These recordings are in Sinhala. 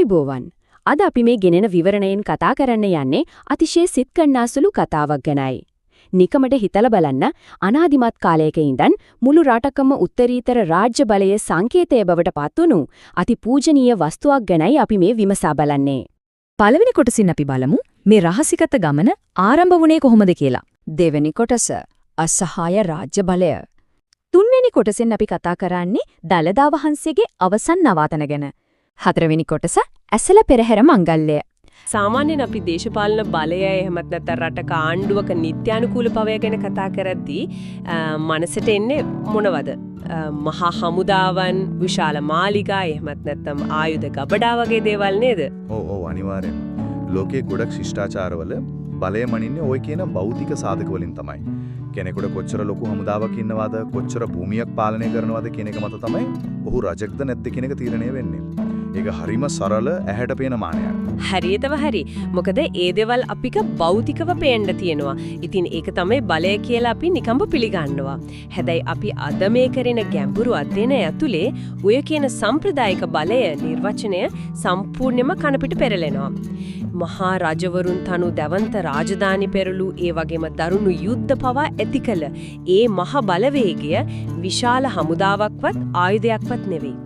ආයුබෝවන්. අද අපි මේ ගෙනෙන විවරණයෙන් කතා කරන්න යන්නේ අතිශය සිත්කන්නාසුළු කතාවක් ගැනයි. නිකමට හිතලා බලන්න අනාදිමත් කාලයක ඉඳන් මුළු රටකම උත්තරීතර රාජ්‍ය බලයේ සංකේතය බවට පත්වුණු අති පූජනීය වස්තුවක් ගැනයි අපි මේ විමසා බලන්නේ. පළවෙනි කොටසින් අපි බලමු මේ රහසිගත ගමන ආරම්භ වුණේ කොහොමද කියලා. දෙවෙනි කොටස අසහාය රාජ්‍ය බලය. තුන්වෙනි කොටසෙන් අපි කතා කරන්නේ දළදා වහන්සේගේ අවසන් නවාතන ගැන. හතරවෙනි කොටස ඇසල පෙරහැර මංගල්‍යය. සාමාන්‍යයෙන් අපි දේශපාලන බලය එහෙමත් නැත්නම් රටක ආණ්ඩුවක නිත්‍යානුකූල පවය ගැන කතා කරද්දී මනසට එන්නේ මොනවද? මහා හමුදාවන්, විශාල මාලිගා එහෙමත් නැත්නම් ආයුධ ගබඩා වගේ දේවල් නේද? ඔව් අනිවාර්යෙන්. ලෝකයේ ගොඩක් ශිෂ්ටාචාරවල බලය මනින්නේ ওই කියන භෞතික සාධක වලින් තමයි. කෙනෙකුට කොච්චර ලොකු හමුදාවක් ඉන්නවද, කොච්චර භූමියක් පාලනය කරනවද කියන එක මත තමයි ඔහු රජෙක්ද නැද්ද කියන එක තීරණය වෙන්නේ. ඒක හරිම සරල ඇහැට පේන මානයක්. හරියටම හරි. මොකද ඒ දේවල් අපිට භෞතිකව පේන්න තියෙනවා. ඉතින් ඒක තමයි බලය කියලා අපි නිකම්ම පිළිගන්නවා. හැබැයි අපි අද මේ කරන ගැඹුරු අධ්‍යයනය ඇතුලේ ඔය කියන සම්ප්‍රදායික බලය නිර්වචනය සම්පූර්ණයෙන්ම කනපිට පෙරලෙනවා. මහා රජවරුන් තනු දවන්ත රාජධානි පෙරළු ඒ වගේම දරුණු යුද්ධ පවා ඇතිකල ඒ මහ බලවේගය විශාල හමුදාවක්වත් ආයුධයක්වත් නෙවෙයි.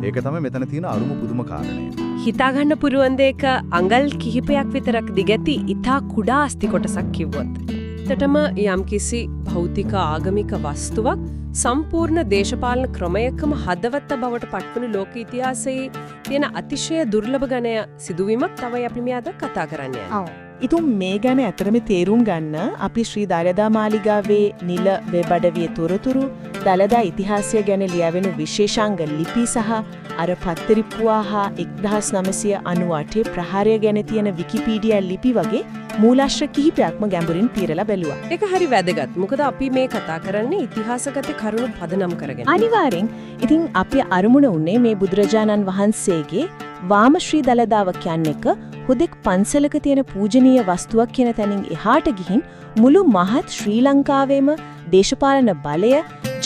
ඒක තමයි මෙතන තියෙන අරුම පුදුම කාරණය. හිතා ගන්න පුරුවන් දෙක අඟල් කිහිපයක් විතරක් දිගැති ඉතා කුඩා අස්ති කොටසක් කිව්වොත්. එතටම යම්කිසි භෞතික ආගමික වස්තුවක් සම්පූර්ණ දේශපාලන ක්‍රමයකම හදවත බවට පත්වන ලෝක ඉතිහාසයේ තියෙන අතිශය දුර්ලභ ගණය සිදුවීමක් තමයි අපි මේ අද කතා කරන්නේ. ඉතින් මේ ගැන ඇතරම තේරුම් ගන්න අපි ශ්‍රී දළදා මාලිගාවේ නිල වෙබඩවියේ තොරතුරු දළදා ඉතිහාසය ගැන ලියවෙන විශේෂාංග ලිපි සහ අර පත්තරිප්පුවා හා 1998 ප්‍රහාරය ගැන තියෙන විකිපීඩියා ලිපි වගේ මූලාශ්‍ර කිහිපයක්ම ගැඹුරින් පීරලා බැලුවා. ඒක හරි වැදගත්. මොකද අපි මේ කතා කරන්නේ ඉතිහාසගත කරුණු පදනම් කරගෙන. අනිවාර්යෙන්. ඉතින් අපි අරමුණ උනේ මේ බුදුරජාණන් වහන්සේගේ වාම ශ්‍රී දළදාව කියන්නේක හුදෙක් පන්සලක තියෙන පූජනීය වස්තුවක් කියන තැනින් එහාට ගිහින් මුළු මහත් ශ්‍රී ලංකාවේම දේශපාලන බලය,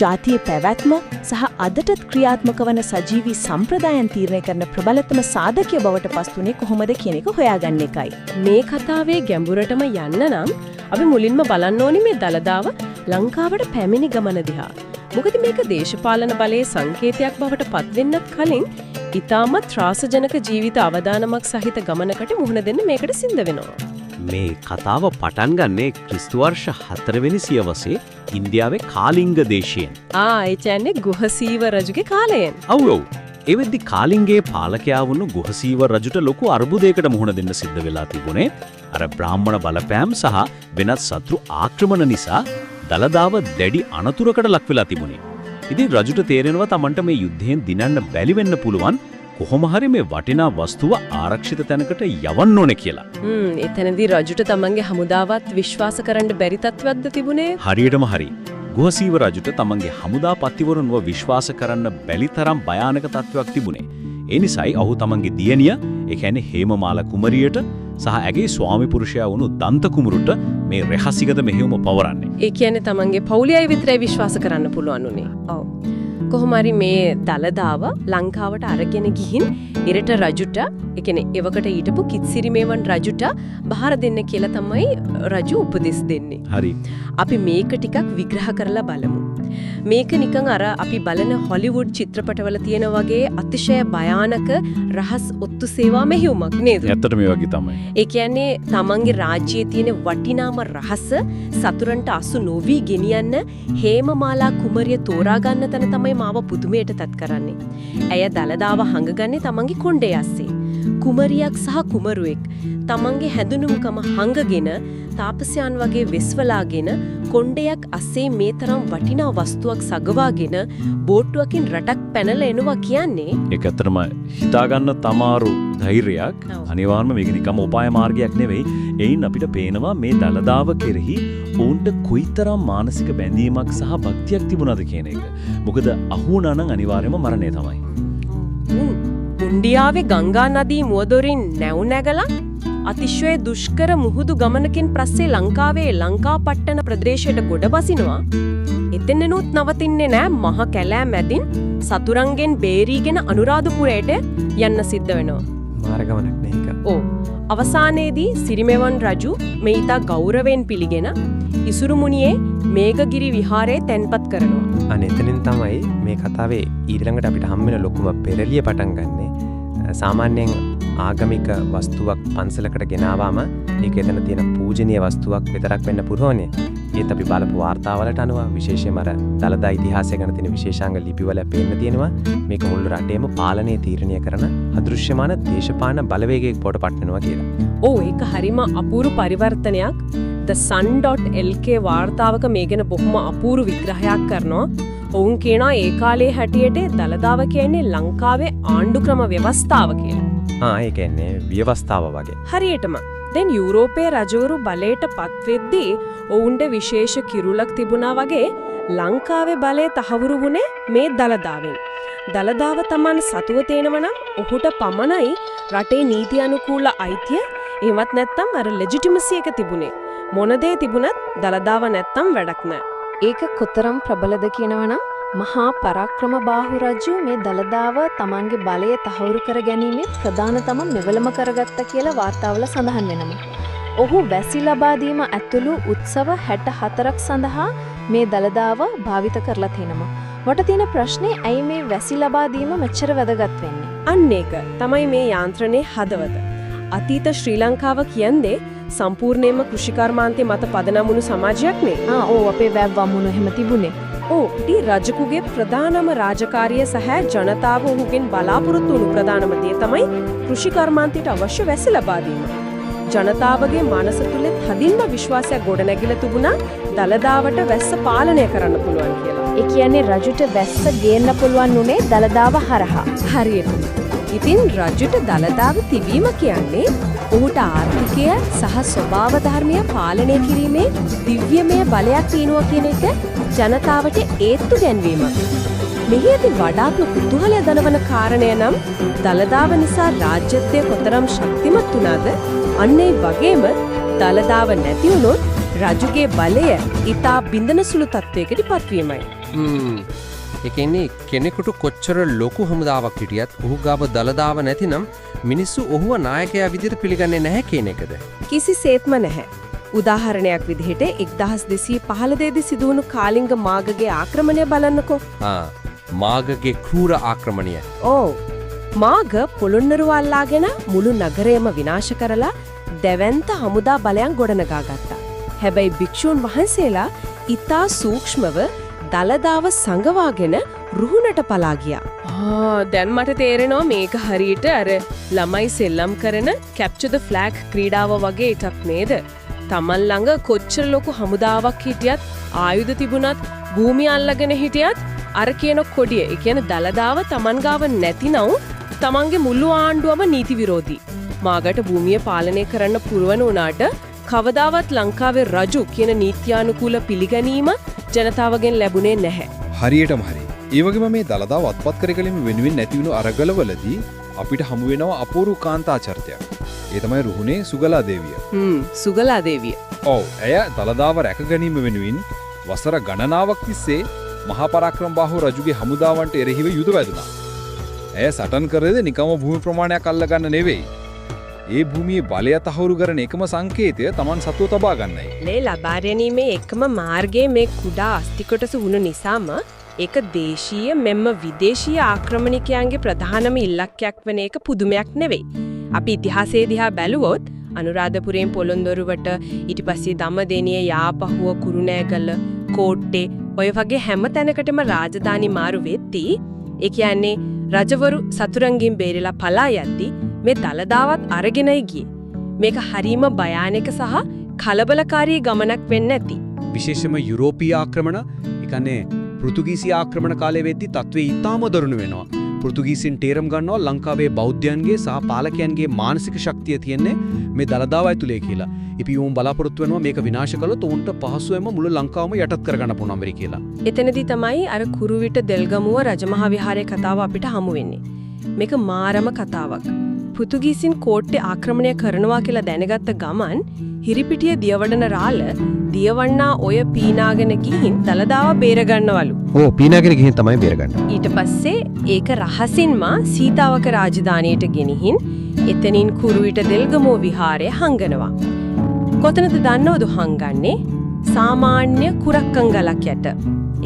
ජාතිය පැවැත්ම සහ අදටත් ක්‍රියාත්මක වන සජීවී සම්ප්‍රදායන් තීරණය කරන ප්‍රබලතම සාධකය බවට පත්ුනේ කොහොමද කියන එක හොයාගන්න එකයි. මේ කතාවේ ගැඹුරටම යන්න නම් අපි මුලින්ම බලන්න ඕනේ මේ දළදාව ලංකාවට පැමිණි ගමන දිහා. මොකද මේක දේශපාලන බලයේ සංකේතයක් බවට පත් වෙන්නත් කලින් ඉතාමත් ත්‍රාසජනක ජීවිත අවදානමක් සහිත ගමනකට මුහුණ දෙන්න මේකට සිද්ධ වෙනවා. මේ කතාව පටන් ගන්නේ ක්‍රිස්තු වර්ෂ 4 වෙනි සියවසේ ඉන්දියාවේ කාලිංග දේශයෙන්. ඒ කියන්නේ ගුහසීව රජුගේ කාලයෙන්. ඔව්. ඒ වෙද්දි කාලිංගයේ පාලකයා වුණු ගුහසීව රජුට ලොකු අර්බුදයකට මුහුණ දෙන්න සිද්ධ වෙලා තිබුණේ අර බ්‍රාහ්මණ බලපෑම් සහ වෙනත් සත්රු ආක්‍රමණ නිසා දළදාව දැඩි අනතුරකට ලක් වෙලා තිබුණේ. ඉතින් රජුට තේරෙනවා Tamanට මේ යුද්ධයෙන් දිනන්න බැරි වෙන්න පුළුවන් කොහොම හරි මේ වටිනා වස්තුව ආරක්ෂිත තැනකට යවන්න ඕනේ කියලා. එතනදී රජුට තමන්ගේ හමුදාවත් විශ්වාස කරන්න බැරි තත්ත්වයක්ද තිබුණේ? හරියටම හරි. ගුහසීව රජුට තමන්ගේ හමුදා පත්තිවරුන්ව විශ්වාස කරන්න බැරි තරම් භයානක තත්ත්වයක් තිබුණේ. ඒ නිසායි ඔහු තමන්ගේ දියණිය, ඒ කියන්නේ හේමමාල කුමරියට සහ ඇගේ ස්වාමි පුරුෂයා වුණු දන්ත කුමරුට මේ රහසිගත මෙහෙයුම පවරන්නේ. ඒ කියන්නේ තමන්ගේ පවුලේ අය විතරයි විශ්වාස කරන්න පුළුවන් උනේ. ඔව්. කොහොම හරි මේ දළදාව ලංකාවට අරගෙන ගිහින් ඉරට රජුට, ඒ කියන්නේ එවකට ඊටපු කිත්සිරිමේවන් රජුට බහාර දෙන්න කියලා තමයි රජු උපදෙස් දෙන්නේ. හරි. අපි මේක ටිකක් විග්‍රහ කරලා බලමු. මේක නිකන් අර අපි බලන හොලිවුඩ් චිත්‍රපටවල තියෙන වගේ අතිශය භයානක රහස් ඔත්තු සේවා මෙහෙයුමක් නේද? ඇත්තට මේ වගේ තමයි. ඒ කියන්නේ තමන්ගේ රාජ්‍යයේ තියෙන වටිනාම රහස සතුරන්ට අසු නොවි ගෙනියන්න හේමමාලා කුමරිය තෝරා ගන්න තැන තමයි මාව පුදුමයට තත් කරන්නේ. ඇය දළදාව හංගගන්නේ තමන්ගේ කොණ්ඩේ ඇස්සේ. කුමරියක් සහ කුමරුවෙක් තමන්ගේ හැඳුනුම්කම හංගගෙන තාපසයන් වගේ වෙස්වලාගෙන කොණ්ඩයක් අස්සේ මේ තරම් වටිනා වස්තුවක් සගවාගෙන බෝට්ටුවකින් රටක් පැනලා එනවා කියන්නේ ඒක ඇත්තටම හිතාගන්න තමාරු ධෛර්යයක්. අනිවාර්යයෙන්ම මේක නිකම් උපාය මාර්ගයක් නෙවෙයි. එයින් අපිට පේනවා මේ දළදාව කෙරෙහි ඔවුන්ට කොයිතරම් මානසික බැඳීමක් සහ භක්තියක් තිබුණාද කියන එක. මොකද අහුණා නම් අනිවාර්යයෙන්ම මරණය තමයි. ඉන්දියාවේ ගංගා නදී මුවදොරින් නැව් නැගලා අතිශය දුෂ්කර මුහුදු ගමනකින් පස්සේ ලංකාවේ ලංකාපට්ටන ප්‍රදේශයට ගොඩ බසිනවා. එතනනුත් නවතින්නේ නෑ මහ කැලෑ මැදින් සතුරන්ගෙන් බේරීගෙන අනුරාධපුරයට යන්න සිද්ධ වෙනවා. මාර්ගමනක් මේක. ඕ අවසානයේදී සිරිමෙවන් රජු මේ ඊට ගෞරවයෙන් පිළිගෙන ඉසුරුමුණියේ මේඝගිරි විහාරයේ තැන්පත් කරනවා. අනේ එතනින් තමයි මේ කතාවේ ඊළඟට අපිට හම්බෙන ලොකුම පෙරලිය පටන් ගන්නෙ. සාමාන්‍යයෙන් ආගමික වස්තුවක් පන්සලකට ගෙනාවාම ඒක එතන තියෙන පූජනීය වස්තුවක් විතරක් වෙන්න පුරවන්නේ. ඒත් අපි බලපු වාර්තාවලට අනුව විශේෂයෙන්ම අර දළදා ඉතිහාසය ගැන තියෙන විශේෂාංග ලිපිවල පේන්න තියෙනවා මේක මුළු රටේම පාලනය තීරණය කරන අදෘශ්‍යමාන දේශපාලන බලවේගයක් බවට පත් වෙනවා කියලා. ඕ ඒක හරිම අපූර්ව පරිවර්තනයක්. The sun.lk වාර්තාවක මේ ගැන බොහොම අපූර්ව විග්‍රහයක් කරනවා. ඔවුන් කියනවා ඒ කාලේ හැටියට දළදාව කියන්නේ ලංකාවේ ආණ්ඩු ක්‍රම ව්‍යවස්ථාව කියලා. ඒ කියන්නේ ව්‍යවස්ථාව වගේ. හරියටම. දැන් යුරෝපයේ රජවරු බලයට පත් වෙද්දී ඔවුන්ට විශේෂ කිරුලක් තිබුණා වගේ ලංකාවේ බලය තහවුරු වුණේ මේ දළදාවෙන්. දළදාව Taman සතුව තේනවනම් ඔහුට පමණයි රටේ නීති අනුකූල අයිතිය එහෙමත් නැත්නම් අර ලෙජිටිමසි එක තිබුණේ. මොන දේ තිබුණත් දළදාව නැත්තම් වැඩක් නැහැ. ඒක කොතරම් ප්‍රබලද කියනවනම් මහා පරාක්‍රම බාහු රජු මේ දළදාව තමන්ගේ බලය තහවුරු කර ගැනීමේ ප්‍රධානතම මෙවලම කරගත්ත කියලා වාර්තාවල සඳහන් වෙනවා. ඔහු වැසි ලබා දීම ඇතුළු උත්සව 64ක් සඳහා මේ දළදාව භාවිත කරලා තිනවා. මට තියෙන ප්‍රශ්නේ ඇයි මේ වැසි ලබා දීම මෙච්චර වැදගත් වෙන්නේ? අන්න ඒක තමයි මේ යාන්ත්‍රණයේ හදවත. අතීත ශ්‍රී ලංකාව කියන්නේ සම්පූර්ණයෙන්ම කෘෂිකර්මාන්තේ මත පදනම් වුණු සමාජයක් නේ. ඔව් අපේ වැව් වමුණු එහෙම තිබුණේ. ඔව් ඉතින් රජකුගේ ප්‍රධානම රාජකාරිය සහ ජනතාව ඔහුගෙන් බලාපොරොත්තු වුණු ප්‍රධානම දේ තමයි කෘෂිකර්මාන්තයට අවශ්‍ය වැසි ලබා දීම. ජනතාවගේ මනස තුල තදින්ම විශ්වාසයක් ගොඩනැගිලා තිබුණා දළදාවට වැස්ස පාලනය කරන්න පුළුවන් කියලා. ඒ කියන්නේ රජුට වැස්ස ගේන්න පුළුවන් උනේ දළදාව හරහා. හරියට. ඉතින් රජුට දළදාව තිබීම කියන්නේ ඔහුට ආර්ථිකය සහ ස්වභාව ධර්මය පාලනය කිරීමේ දිව්‍යමය බලයක් තියෙනවා කියන එක ජනතාවට ඒත්තු ගැන්වීමක්. මෙහි ඇති වඩාත්ම කුතුහලය දනවන කාරණය නම් දළදාව නිසා රාජ්‍යත්වය කොතරම් ශක්තිමත් වුණාද අන්න ඒ වගේම දළදාව නැති වුණොත් රජුගේ බලය ඊටා බිඳන සුළු තත්වයකට පත්වීමයි. ඒ කියන්නේ කෙනෙකුට කොච්චර ලොකු හමුදාවක් හිටියත් ඔහු ගාව දළදාව නැතිනම් මිනිස්සු ඔහුව නායකයා විදිහට පිළිගන්නේ නැහැ කියන එකද? කිසිසේත්ම නැහැ. උදාහරණයක් විදිහට 1215 දී සිදුවුණු කාලිංග මාගගේ ආක්‍රමණය බලන්නකෝ. මාගගේ ක්‍රූර ආක්‍රමණය. ඔව්. මාග පොළොන්නරුව අල්ලාගෙන මුළු නගරයම විනාශ කරලා දැවැන්ත හමුදා බලයන් ගොඩනගා ගත්තා. හැබැයි භික්ෂූන් වහන්සේලා ඊටා සූක්ෂමව දළදාව සංගවාගෙන රුහුණට පලා ගියා. දැන් මට තේරෙනවා මේක හරියට අර ළමයි සෙල්ලම් කරන capture the flag ක්‍රීඩාව වගේ එකක් නේද? තමන් ළඟ කොච්චර ලොකු හමුදාවක් හිටියත් ආයුධ තිබුණත් භූමිය අල්ලගෙන හිටියත් අර කියන කොඩිය, ඒ කියන්නේ දළදාව තමන් ගාව නැතිනම් තමන්ගේ මුළු ආණ්ඩුවම නීති විරෝධී. මාගට භූමිය පාලනය කරන්න පුරවන උනාට කවදාවත් ලංකාවේ රජු කියන නීත්‍යානුකූල පිළිගැනීම ජනතාවගෙන් ලැබුණේ නැහැ. හරියටම හරි. ඒ වගේම මේ දළදාව අත්පත් කරගැනීම වෙනුවෙන් නැති වුණු අරගලවලදී අපිට හමු වෙනවා අපූර්ව කාන්තා චරිතයක්. ඒ තමයි රුහුණේ සුගලා දේවිය. සුගලා දේවිය. ඔව්, ඇය දළදාව රැක ගැනීම වෙනුවෙන් වසර ගණනාවක් තිස්සේ මහා පරාක්‍රම බාහු රජුගේ හමුදාවන්ට එරෙහිව යුද වැදුනා. ඇය සටන් කරේද නිකම්ම භූමි ප්‍රමාණයක් අල්ලගන්න නෙවෙයි. ඒ භූමියේ බලය තහවුරු කරන එකම සංකේතය Taman සතුව තබා ගන්නයි. මේ ලබා ගැනීමේ එකම මාර්ගය මේ කුඩා අස්ති කොටස වුණ නිසාම ඒක දේශීය මෙන්ම විදේශීය ආක්‍රමණිකයන්ගේ ප්‍රධානම ඉලක්කයක් වෙන එක පුදුමයක් නෙවෙයි. අපි ඉතිහාසයේ දිහා බැලුවොත් අනුරාධපුරයෙන් පොළොන්නරුවට ඊට පස්සේ දඹදෙණිය යාපහුව කුරුණෑගල කෝට්ටේ ඔය වගේ හැම තැනකටම රාජධානි මාරු වෙද්දී ඒ කියන්නේ රජවරු සතුරන්ගෙන් බේරලා පලා යද්දී මේ දළදාවත් අරගෙනයි ගියේ. මේක හරීම භයානක සහ කලබලකාරී ගමනක් වෙන්න ඇති. විශේෂම යුරෝපීය ආක්‍රමණ, ඒ කියන්නේ පෘතුගීසි ආක්‍රමණ කාලයේ වෙද්දී තත්ත්වය ඊටාම දරුණු වෙනවා. පෘතුගීසින් තේරුම් ගන්නවා ලංකාවේ බෞද්ධයන්ගේ සහ පාලකයන්ගේ මානසික ශක්තිය තියෙන්නේ මේ දළදාව ඇතුලේ කියලා. ඉපි උන් බලාපොරොත්තු වෙනවා මේක විනාශ කළොත් උන්ට පහසුවෙන්ම මුළු ලංකාවම යටත් කරගන්න පුළුවන් වෙරි කියලා. එතනදී තමයි අර කුරුවිට දෙල්ගමුව රජමහා විහාරයේ කතාව අපිට හමු වෙන්නේ. මේක මාරම කතාවක්. පෘතුගීසින් කෝට්ටේ ආක්‍රමණය කරනවා කියලා දැනගත්ත ගමන් හිරිපිටිය දියවඩන රාළ දියවන්නා ඔය පීනාගෙන ගිහින් දලදාව බේරගන්නවලු. ඕ පීනාගෙන ගිහින් තමයි බේරගන්නේ. ඊට පස්සේ ඒක රහසින්ම සීතාවක රාජධානියට ගෙනිහින් එතනින් කුරුවිට දෙල්ගමෝ විහාරය හංගනවා. කොතනද දන්නවද හංගන්නේ? සාමාන්‍ය කුරක්කංගලක් යට.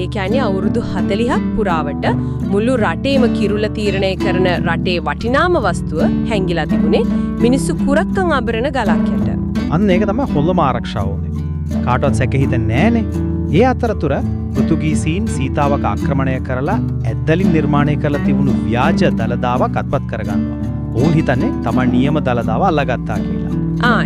ඒ කියන්නේ අවුරුදු 40ක් පුරාවට මුළු රටේම කිරුල තීරණය කරන රටේ වටිනාම වස්තුව හැංගිලා තිබුණේ මිනිස්සු කුරක්කන් අබරන ගලක් යට. අන්න ඒක තමයි හොල්ලම ආරක්ෂාව වුනේ. කාටවත් සැක හිතෙන්නේ නැහනේ. ඒ අතරතුර පෘතුගීසීන් සීතාවක ආක්‍රමණය කරලා ඇද්දලින් නිර්මාණය කරලා තිබුණු ව්‍යාජ දළදාවක් අත්පත් කරගන්නවා. ඔවුන් හිතන්නේ තමන් නියම දළදාව අල්ලගත්තා කියලා.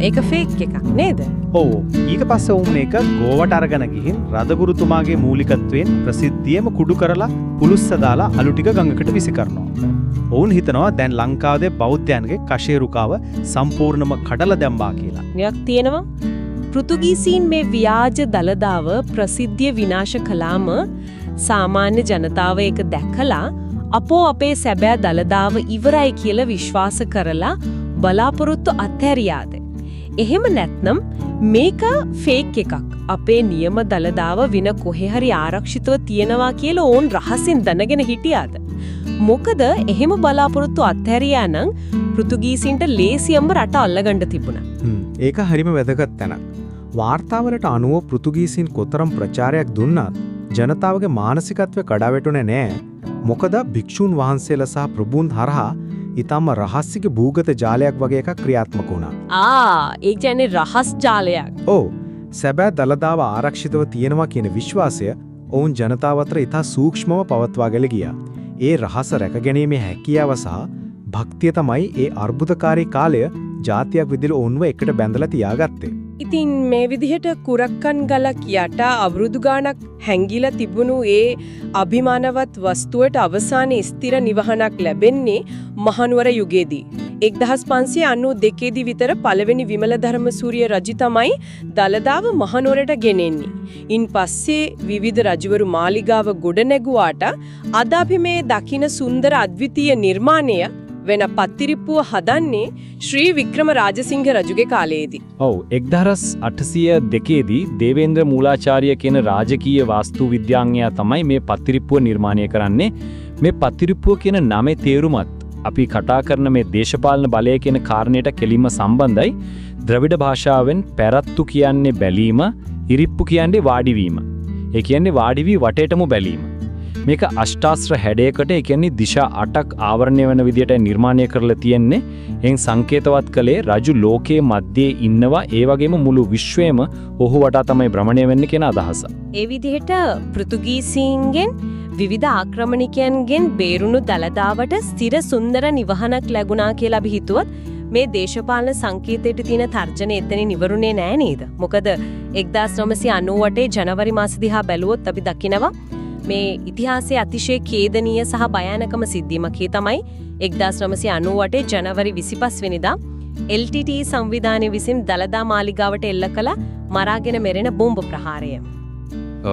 ඒක ෆේක් එකක් නේද? ඔව්. ඊට පස්සේ ඔවුන් මේක ගෝවට අරගෙන ගිහින් රදගුරුතුමාගේ මූලිකත්වයෙන් ප්‍රසිද්ධියම කුඩු කරලා පුලුස්ස දාලා අලු ටික ගඟකට විසි කරනවා. ඔවුන් හිතනවා දැන් ලංකාවේ බෞද්ධයන්ගේ කෂේරුකාව සම්පූර්ණම කඩලා දැම්මා කියලා. නියක් තියෙනවා. පෘතුගීසීන් මේ ව්‍යාජ දළදාව ප්‍රසිද්ධිය විනාශ කළාම සාමාන්‍ය ජනතාව ඒක දැකලා අපෝ අපේ සැබෑ දළදාව ඉවරයි කියලා විශ්වාස කරලා බලාපොරොත්තු අත්හැරියාද? එහෙම නැත්නම් මේක ෆේක් එකක්. අපේ නියම දළදාව වින කොහේ හරි ආරක්ෂිතව තියෙනවා කියලා ඕන් රහසින් දැනගෙන හිටියාද? මොකද එහෙම බලාපොරොත්තු අත්හැරියා නම් පෘතුගීසීන්ට ලේසියෙන්ම රට අල්ලගන්න තිබුණා. ඒක හරිම වැදගත් තැනක්. වාර්තාවලට අනුව පෘතුගීසීන් කොතරම් ප්‍රචාරයක් දුන්නත් ජනතාවගේ මානසිකත්වය කඩාවැටුනේ නෑ. මොකද භික්ෂුන් වහන්සේලා සහ ප්‍රභූන් හරහා ඊටම රහස්‍යක භූගත ජාලයක් වගේ එකක් ක්‍රියාත්මක වුණා. ඒ කියන්නේ රහස් ජාලයක්. ඔව්. සැබෑ දළදාව ආරක්ෂිතව තියෙනවා කියන විශ්වාසය ඔවුන් ජනතාව අතර ඉතා සූක්ෂමව පවත්වාගෙන ගියා. ඒ රහස රැකගැනීමේ හැකියාව සහ භක්තිය තමයි ඒ අර්බුදකාරී කාලය ජාතියක් විදිහට ඔවුන්ව එකට බැඳලා තියාගත්තේ. ඉතින් මේ විදිහට කුරක්කන් ගලක් යට අවුරුදු ගාණක් හැංගිලා තිබුණු ඒ අභිමානවත් වස්තුවට අවසානයේ ස්ථිර නිවහනක් ලැබෙන්නේ මහනුවර යුගයේදී. 1592 දී විතර පළවෙනි විමලධර්ම සූරිය රජු තමයි දළදාව මහනුවරට ගෙනෙන්නේ. ඉන් පස්සේ විවිධ රජවරු මාලිගාව ගොඩ නැගුවාට අද අපි මේ දකින සුන්දර අද්විතීය නිර්මාණය වෙන පත්තිරිප්පුව හදන්නේ ශ්‍රී වික්‍රම රාජසිංහ රජුගේ කාලයේදී. ඔව් 1802 දී දේවේන්ද්‍ර මූලාචාර්ය කියන රාජකීය වාස්තු විද්‍යාඥයා තමයි මේ පත්තිරිප්පුව නිර්මාණය කරන්නේ. මේ පත්තිරිප්පුව කියන නමේ තේරුමත් අපි කතා කරන මේ දේශපාලන බලය කියන කාරණයට කෙලින්ම සම්බන්ධයි. ද්‍රවිඩ භාෂාවෙන් පැරත්තු කියන්නේ බැලීම, ඉරිප්පු කියන්නේ වාඩිවීම. ඒ කියන්නේ වාඩි වී වටේටම බැලීම. මේක අෂ්ටාස්ත්‍ර හැඩයකට ඒ කියන්නේ දිශා 8ක් ආවරණය වෙන විදියට නිර්මාණය කරලා තියෙන්නේ. එයින් සංකේතවත් කළේ රජු ලෝකයේ මැද්දේ ඉන්නවා, ඒ වගේම මුළු විශ්වයම ඔහු වටා තමයි භ්‍රමණය වෙන්නේ කියන අදහස. ඒ විදිහට පෘතුගීසීන්ගෙන් විවිධ ආක්‍රමණිකයන්ගෙන් බේරුණු දළදාවට ස්ථිර සුන්දර නිවහනක් ලැබුණා කියලා අපි හිතුවත් මේ දේශපාලන සංකේතයට තියෙන තර්ජන එතනින් ඉවරුනේ නෑ නේද? මොකද 1998 ජනවරි මාස දිහා බැලුවොත් අපි දකිනවා මේ ඉතිහාසයේ අතිශය ඛේදනීය සහ භයානකම සිද්ධියමක් තමයි 1998 ජනවරි 25 වෙනිදා LTTE සංවිධානය විසින් දළදා මාලිගාවට එල්ල කළ මරාගෙන මෙරෙන බෝම්බ ප්‍රහාරය.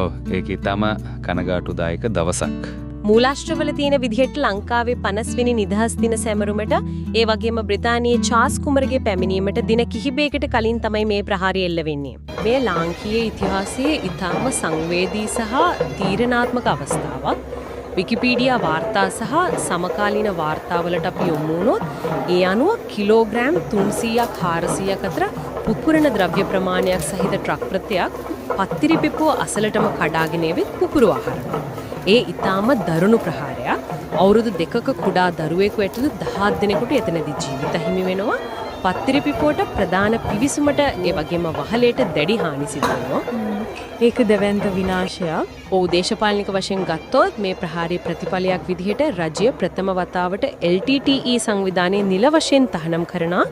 ඔව් ඒක ඊටම කනගාටුදායක දවසක්. මූලාශ්‍රවල තියෙන විදිහට ලංකාවේ 50 වෙනි නිදහස් දින සැමරුමට ඒ වගේම බ්‍රිතාන්‍යයේ චාස් කුමරගේ පැමිණීමට දින කිහිපයකට කලින් තමයි මේ ප්‍රහාරය එල්ල වෙන්නේ. මේ ලාංකීය ඉතිහාසයේ ඊටම සංවේදී සහ තීරණාත්මක අවස්ථාවක්. විකිපීඩියා වාර්තා සහ සමකාලීන වාර්තාවලට අපි යොමු වුණොත් ඒ අනුව කිලෝග්‍රෑම් 300ක් 400ක් අතර පුපුරන ද්‍රව්‍ය ප්‍රමාණයක් සහිත ට්‍රක් ප්‍රත්‍යක් පත්තිරිපිපුව අසලටම කඩාගෙන එවෙත් පුපුරු ආහාර. ඒ ඊටාම දරුණු ප්‍රහාරයක්. අවුරුදු 2ක කුඩා දරුවෙකු ඇතුළු 10 දෙනෙකුට එතනදී ජීවිත හිමි වෙනවා. පත්තිරිපිපුවට ප්‍රධාන පිවිසුමට ඒ වගේම වහලයට දැඩි හානි සිදු වෙනවා. ඒක දෙවන්ත විනාශයක්. ඔව් දේශපාලනික වශයෙන් ගත්තොත් මේ ප්‍රහාරයේ ප්‍රතිඵලයක් විදිහට රජය ප්‍රථම වතාවට LTTE සංවිධානයේ නිල වශයෙන් තහනම් කරනවා.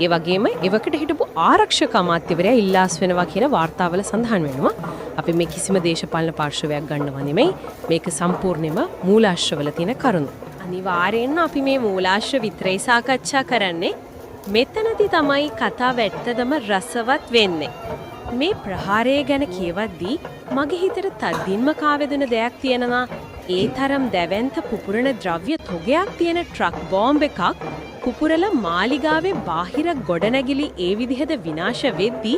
ඒ වගේම එවකට හිටපු ආරක්ෂක අමාත්‍යවරයා ඉල්ලාස් වෙනවා කියන වාර්තාවල සඳහන් වෙනවා. අපි මේ කිසිම දේශපාලන පාර්ශවයක් ගන්නව නෙමෙයි. මේක සම්පූර්ණයෙන්ම මූලාශ්‍රවල තියෙන කරුණු. අනිවාර්යෙන්ම අපි මේ මූලාශ්‍ර විතරයි සාකච්ඡා කරන්නේ. මෙතනදී තමයි කතාව ඇත්තදම රසවත් වෙන්නේ. මේ ප්‍රහාරය ගැන කියවද්දී මගේ හිතට තදින්ම කාවැදුන දෙයක් තියෙනවා. ඒ තරම් දැවැන්ත පුපුරන ද්‍රව්‍ය තොගයක් තියෙන ට්‍රක් බෝම්බ එකක් පුපුරල මාලිගාවේ බාහිර ගොඩනැගිලි ඒ විදිහට විනාශ වෙද්දී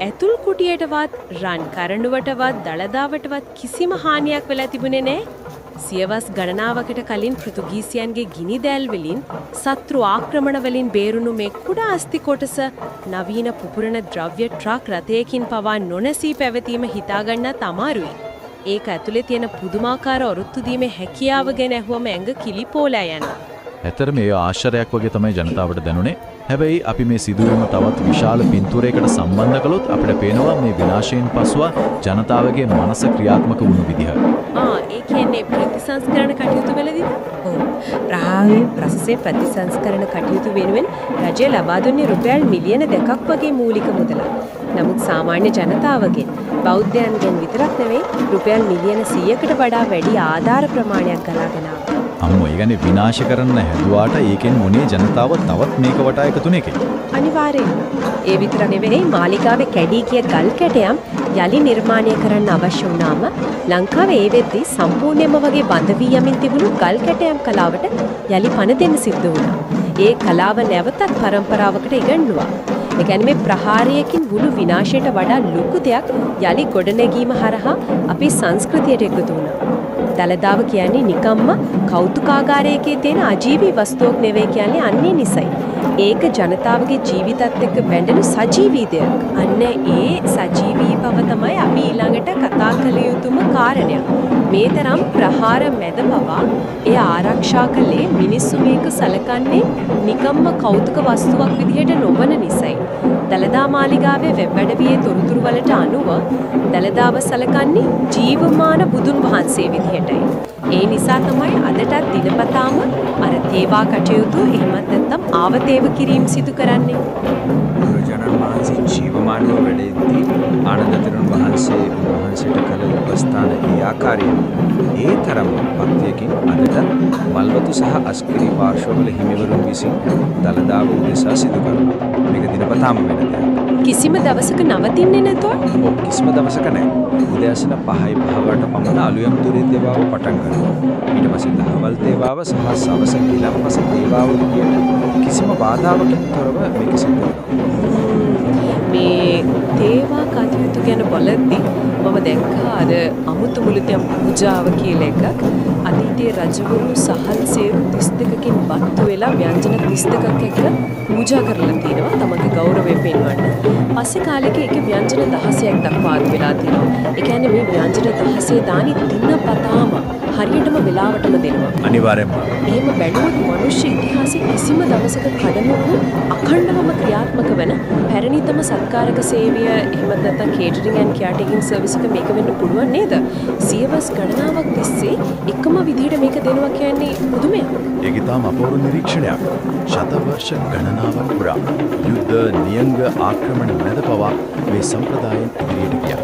ඇතුල් කුටියටවත් රන් කරඬුවටවත් දළදාවටවත් කිසිම හානියක් වෙලා තිබුණේ නැහැ. සියවස් ගණනාවකට කලින් පෘතුගීසියන්ගේ ගිනි දැල් වලින් සත්‍රු ආක්‍රමණ වලින් බේරුණු මේ කුඩා අස්ති කොටස නවීන පුපුරන ද්‍රව්‍ය ට්‍රක් රථයකින් පවා නොනැසී පැවතීම හිතාගන්නත් අමාරුයි. ඒක ඇතුලේ තියෙන පුදුමාකාර ඔරොත්තු දීමේ හැකියාව ගැන ඇහුවම ඇඟ කිලිපෝලා යනවා. ඇතරම ඒ ආශ්චර්යයක් වගේ තමයි ජනතාවට දැනුනේ. හැබැයි අපි මේ සිදුවීම තවත් විශාල පින්තූරයකට සම්බන්ධ කළොත් අපිට පේනවා මේ විනාශයෙන් පසුව ජනතාවගේ මනස ක්‍රියාත්මක වුණු විදිහ. ඒ කියන්නේ ප්‍රතිසංස්කරණ කටයුතු වලදීද? ඔව්. ප්‍රාහාවේ ප්‍රසසේ ප්‍රතිසංස්කරණ කටයුතු වෙනුවෙන් රජය ලබා දුන්නේ රුපියල් මිලියන 2ක් වගේ මූලික මුදලක්. නමුත් සාමාන්‍ය ජනතාවගෙන් බෞද්ධයන්ගෙන් විතරක් නෙවෙයි රුපියල් මිලියන 100කට වඩා වැඩි ආධාර ප්‍රමාණයක් ගලාගෙන ආවා. අම්මෝ ඒ කියන්නේ විනාශ කරන්න හැදුවාට ඒකෙන් මොනේ ජනතාව තවත් මේක වටා එකතු නෙකේ. අනිවාර්යෙන්. ඒ විතර නෙවෙයි මාලිගාවේ කැඩී ගිය ගල් කැටයම් යලි නිර්මාණය කරන්න අවශ්‍ය වුණාම ලංකාවේ ඒ වෙද්දී සම්පූර්ණයෙන්ම වගේ බඳ වී යමින් තිබුණු ගල් කැටයම් කලාවට යලි පණ දෙන්න සිද්ධ වුණා. ඒ කලාව නැවතත් පරම්පරාවකට ඉගන්නුවා. ඒ කියන්නේ මේ ප්‍රහාරයකින් මුළු විනාශයට වඩා ලොකු දෙයක් යලි ගොඩනැගීම හරහා අපේ සංස්කෘතියට එකතු වුණා. දළදාව කියන්නේ නිකම්ම කෞතුකාගාරයකේ තියෙන අජීවී වස්තුවක් නෙවෙයි කියන්නේ අන්නේ නිසයි. ඒක ජනතාවගේ ජීවිතත් එක්ක බැඳෙන සජීවී දෙයක්. අන්න ඒ සජීවී බව තමයි අපි ඊළඟට කතා කළ යුතුම කාරණය. මේ තරම් ප්‍රහාර මැද පවා ඒ ආරක්ෂා කළේ මිනිස්සු මේක සලකන්නේ නිකම්ම කෞතුක වස්තුවක් විදිහට නොවන නිසයි. දළදා මාලිගාවේ වෙබ් අඩවියේ තොරතුරු වලට අනුව දළදාව සලකන්නේ ජීවමාන බුදුන් වහන්සේ විදිහටයි. ඒ නිසා තමයි අදටත් දිනපතාම අර තේවා කටයුතු එහෙමත් නැත්නම් ආවතේව කිරීම සිදු කරන්නේ. බුදුරජාණන් වහන්සේ ජීවමානව වැඩෙද්දී ආනන්ද තෙරුන් වහන්සේට කළ උපස්ථාන ඒ ආකාරයෙන් ඒ තරම් භක්තියකින් අදටත් මල්වතු සහ අස්කිරි පාර්ශවවල හිමිවරුන් විසින් දළදාව උදෙසා සිදු කරනවා. මේක දිනපතාම වෙන දෙයක්. කිසිම දවසක නවතින්නේ නැතෝ? ඔව් කිසිම දවසක නැහැ. උදෑසන 5:05ට පමණ අලුයම් දුරේ දේවාව පටන් ගන්නවා. ඊට පස්සේ දහවල් දේවාව සහ සවස ඊළම්පස දේවාව විදියට කිසිම බාධාවකින් තොරව මේක සිදු වෙනවා. මේ තේවා කටයුතු ගැන බලද්දී මම දැක්කා අර අමුතු මුළුතියම් පූජාව කියලා එකක්. අතීතයේ රජවරු සහල් සේරු 32කින් බත්තු වෙලා ව්‍යංජන 32ක් එක්ක පූජා කරලා තියෙනවා තමන්ගේ ගෞරවය පෙන්වන්න. පස්සේ කාලෙක ඒකේ ව්‍යංජන 16ක් දක්වා අඩු වෙලා තියෙනවා. ඒ කියන්නේ මේ ව්‍යංජන 16 දානි දිනපතාම හරියටම වෙලාවටම දෙනවා. අනිවාර්යයෙන්ම. එහෙම බැලුවොත් මනුෂ්‍ය ඉතිහාසයේ කිසිම දවසක කඩනු අඛණ්ඩවම ක්‍රියාත්මක වෙන පැරණිතම සත්කාරක සේවය එහෙමත් නැත්නම් කේටරින් ඇන්ඩ් කෙයාරටේකින් සර්විස් එක මේක වෙන්න පුළුවන් නේද? සියවස් ගණනාවක් තිස්සේ එකම විදිහට මේක දෙනවා කියන්නේ පුදුමයක්. ඒක තාම අපූර්ව නිරීක්ෂණයක්. ශතවර්ෂ ගණනාවක් පුරා යුද්ධ නියංග ආක්‍රමණ මැද පවා මේ සම්ප්‍රදායෙන් ඉදිරියට ගියා.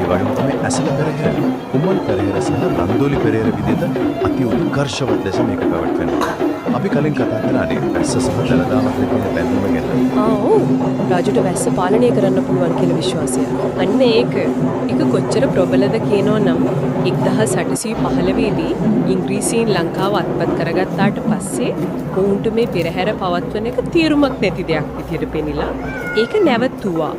ඒ වගේම තමයි ඇසල පෙරහැර, කුමල් පෙරහැර සහ රන්දෝලි පෙරහැර විදිහට අති උත්කර්ෂවත් ලෙස මේක පැවැත්වෙනවා. අපි කලින් කතා කරානේ වැස්ස සහ දළදාව අතර තියෙන බැඳුම ගැන. ඔව්. රාජුට වැස්ස පාලනය කරන්න පුළුවන් කියලා විශ්වාසය. අන්න ඒක කොච්චර ප්‍රබලද කියනෝ නම් 1815 දී ඉංග්‍රීසීන් ලංකාව අත්පත් කරගත්තාට පස්සේ ඔවුන්ට මේ පෙරහැර පවත්වන එක තීරුමක් නැති දෙයක් විදියට පෙනිලා ඒක නැවතුවා.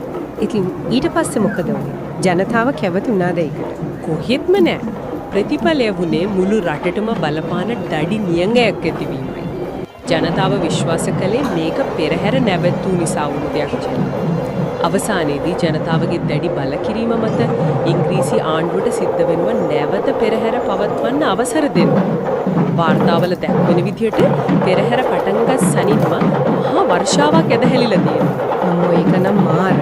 ඉතින් ඊට පස්සේ මොකද වුනේ? ජනතාව කැමති වුණාද ඒකට? කොහෙත්ම නෑ. ප්‍රතිඵලය වුණේ මුළු රටටම බලපාන දඩි නියඟයක් ඇතිවීමයි. ජනතාව විශ්වාස කළේ මේක පෙරහැර නැවැත්වූ නිසා වුණු දෙයක් කියලා. අවසානයේදී ජනතාවගේ දැඩි බලකිරීම මත ඉංග්‍රීසි ආණ්ඩුවට සිද්ධ වෙනුව නැවත පෙරහැර පවත්වන්න අවසර දෙනවා. වාර්තාවල දැක්වෙන විදිහට පෙරහැර පටන්ගත් සනින්ම මහා වර්ෂාවක් ඇදහැලිලා තියෙනවා. ඒක නම් මාර.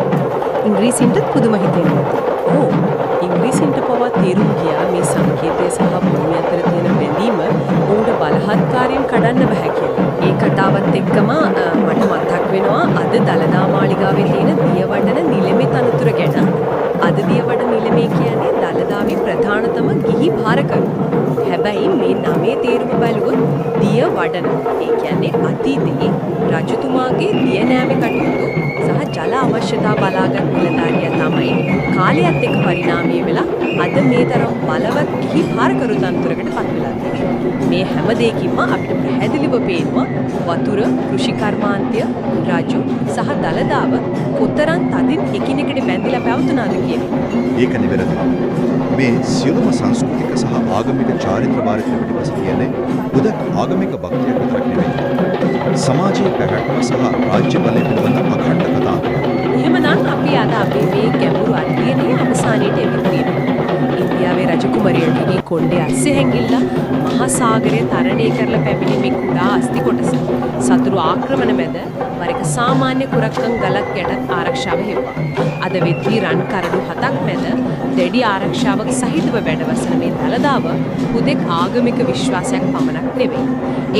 ඉංග්‍රීසින්ටත් පුදුම හිතෙනවා. ඕ ඉංග්‍රීසින්ට පවා තේරුම් ගියා මේ සංකේතය සහ භූමිය අතර තියෙන බැඳීම උන්ට බලහත්කාරයෙන් කඩන්න බෑ කියලා. ඒ කතාවත් එක්කම මට මතක් වෙනවා අද දළදා මාලිගාවේ තියෙන දියවඩන නිලමේ තනතුර ගැන. අද දියවඩන නිලමේ කියන්නේ දළදාවේ ප්‍රධානතම ගිහි භාරක. හැබැයි මේ නමේ තේරුම බැලුවොත් දියවඩන. ඒ කියන්නේ අතීතයේ රජතුමාගේ දිය නෑමේ කටයුතු සහ ජල අවශ්‍යතා බලාගත් නිලධාරියා තමයි කාලයත් එක්ක පරිණාමය වෙලා අද මේ තරම් බලවත් කිහි භාරකරු තන්ත්‍රයකට පත් වෙලා තියෙනවා. මේ හැම දෙයකින්ම අපිට පැහැදිලිව පේනවා වතුර, කෘෂි කර්මාන්තය, රජු සහ දළදාව කොතරම් තදින් එකිනෙකට බැඳිලා පැවතුනාද කියන එක. ඒක නිවැරදියි. මේ සියලුම සංස්කෘතික සහ ආගමික චාරිත්‍ර වාරිත්‍ර පිටිපස කියන්නේ බුද ආගමික භක්තියක් විතරක් නෙවෙයි. සමාජීය පැවැත්ම සහ රාජ්‍ය බලය පිළිබඳ අඛණ්ඩ කතාවක්. එහෙමනම් අපි අද අපේ මේ ගැඹුරු අධ්‍යයනයේ අවසානයේට එමින් තියෙනවා. ඉන්දියාවේ රජකුමරියන්ගේ කොණ්ඩේ අස්සේ හැංගිලා මහා සාගරය තරණය කරලා පැමිණි මේ කුඩා අස්ති කොටස සතුරු ආක්‍රමණ මැද වරක සාමාන්‍ය කුරක්කන් ගලක් යටත් ආරක්ෂාව හෙව්වා. අද වෙද්දී රන් කරඩු 7ක් මැද දෙඩි ආරක්ෂාවක් සහිතව වැඩවසන මේ දළදාව හුදෙක් ආගමික විශ්වාසයක් පමණක් නෙවෙයි.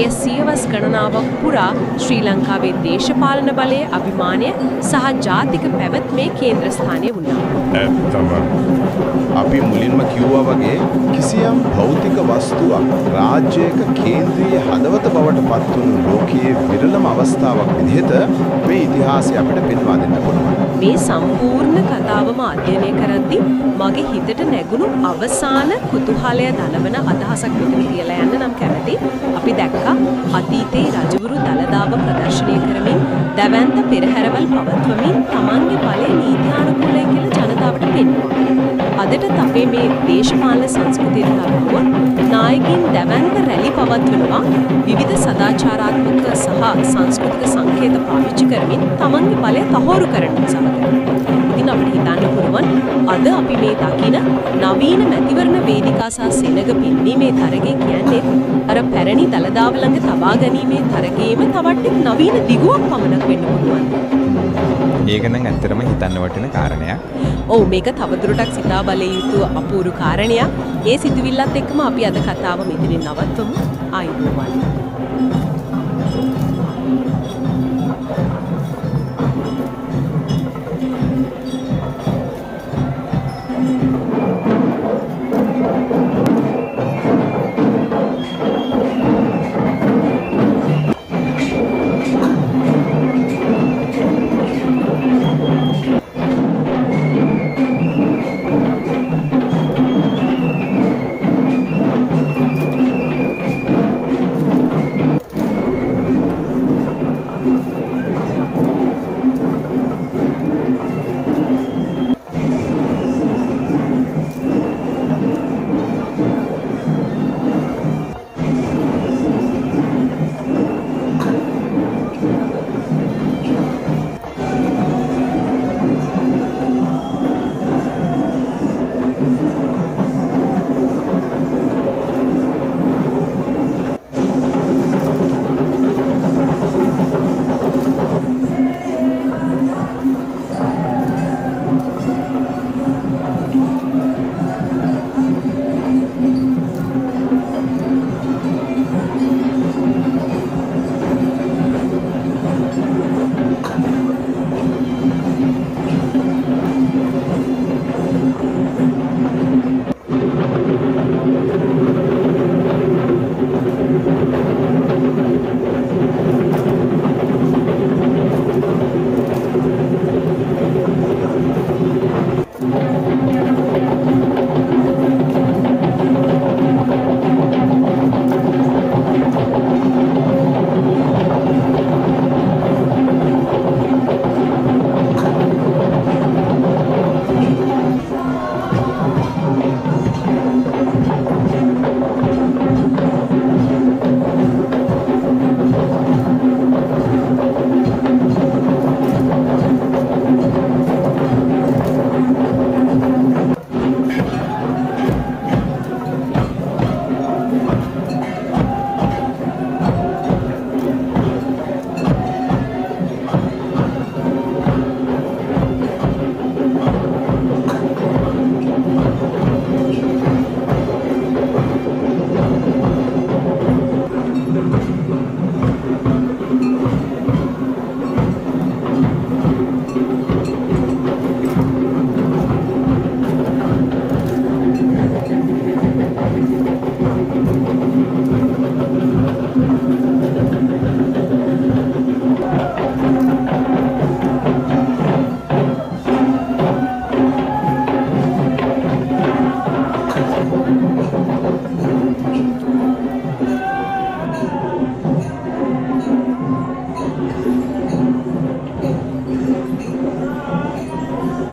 එය සියවස් ගණනාවක් පුරා ශ්‍රී ලංකාවේ දේශපාලන බලයේ අභිමානය සහ ජාතික පැවැත්මේ කේන්ද්‍රස්ථානය වුණා. ඇත්තම අපි මුලින්ම කිව්වා වගේ කිසියම් භෞතික වස්තුවක් රාජ්‍යයක කේන්ද්‍රීය හදවත බවට පත්වුණු ලෝකයේ විරලම අවස්ථාවක් විදිහට මේ ඉතිහාසය අපිට පෙන්වා දෙන්න පුළුවන්. මේ සම්පූර්ණ කතාවම අධ්‍යයනය කරද්දී මගේ හිතට නැගුණු අවසාන කුතුහලය දනවන අදහසක් මෙතන කියලා යන්න නම් කැමති. අපි දැක්කා අතීතයේ රජවරු දළදාව ප්‍රදර්ශනය කරමින් දැවැන්ත පෙරහැරවල් පවත්වමින් තමන්ගේ බලය නීත්‍යානුකූලයි කියලා ජනතාවට පෙන්වුවා. අදටත් අපේ මේ දේශපාලන සංස්කෘතියට ලබනවා නායකයින් දැවැන්ත රැලි පවත්වනවා විවිධ සදාචාරාත්මක සහ සංස්කෘතික සංකේත පාවිච්චි කරමින් තමන්ගේ බලය තහවුරු කරන්න උත්සාහ කරනවා. ඉතින් අපිට හිතන්න පුළුවන් අද අපි මේ දකින නවීන මැතිවරණ වේදිකා සහ සෙනග පින්නීමේ තරගය කියන්නේ අර පැරණි දළදාව ළඟ තබා ගැනීමේ තරගයේම තවත් එක් නවීන දිගුවක් පමණක් වෙන්න පුළුවන්. ඒක නම් ඇත්තටම හිතන්න වටින කාරණයක්. ඔව් මේක තවදුරටත් සිතා බලය යුතු අපූර්ව කාරණයක්. ඒ සිතුවිල්ලත් එක්කම අපි අද කතාව මෙතනින් නවත්වමු. ආයුබෝවන්.